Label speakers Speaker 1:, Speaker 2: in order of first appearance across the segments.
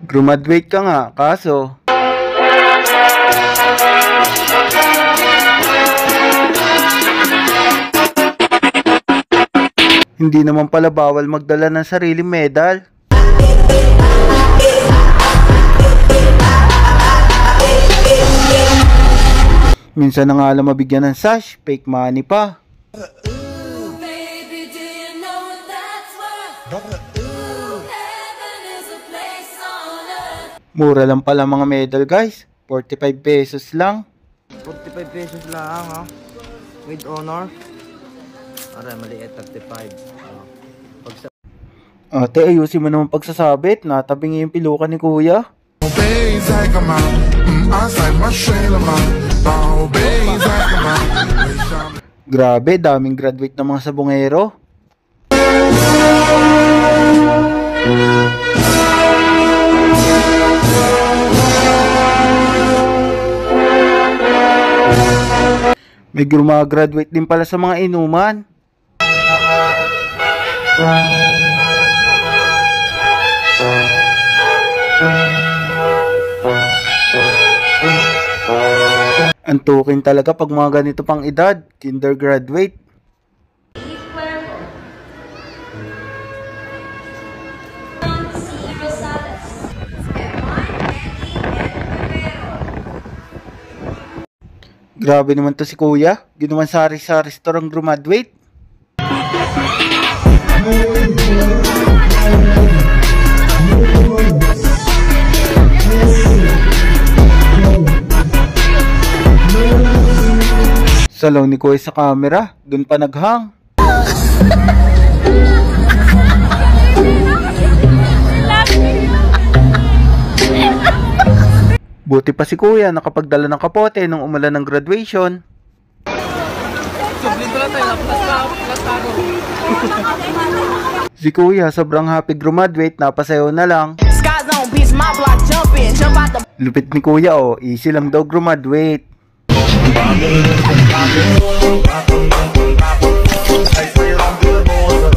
Speaker 1: Graduate ka nga, kaso hindi naman pala bawal magdala ng sariling medal. Minsan na nga alam mabigyan ng sash, fake money pa. Mura lang pala mga medal guys, 45 pesos lang.
Speaker 2: 45 pesos lang ha. With honor. Aray, maliit, 35.
Speaker 1: Ate, ayusin mo naman pagsasabit, natabing yung pilukan ni kuya. Grabe, daming graduate ng mga sabongero. May graduate din pala sa mga inuman. Antukin talaga pag mga ganito pang edad, kinder graduate. Grabe naman to si kuya, ginawan sa restaurant graduate. Salaw ni kuya sa camera, dun pa naghang. Buti pa si kuya nakapagdala ng kapote nung umulan ng graduation. Si kuya sobrang happy graduate, napasayaw na lang. Lupit ni kuya oh, easy lang daw graduate.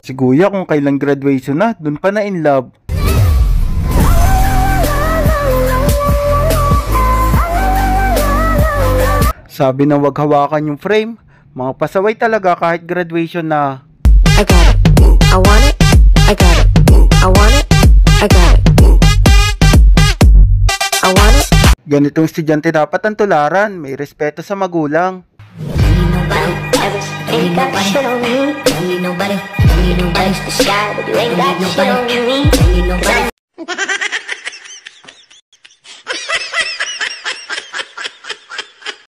Speaker 1: Si kuya kung kailan graduation na, dun pa na in love. Sabi na wag hawakan yung frame, mga pasaway talaga kahit graduation na.
Speaker 3: I got it, I want it, I got it, I want it, I got it, I want it.
Speaker 1: Ganitong estudyante dapat ang tularan, may respeto sa magulang.
Speaker 3: Nobody,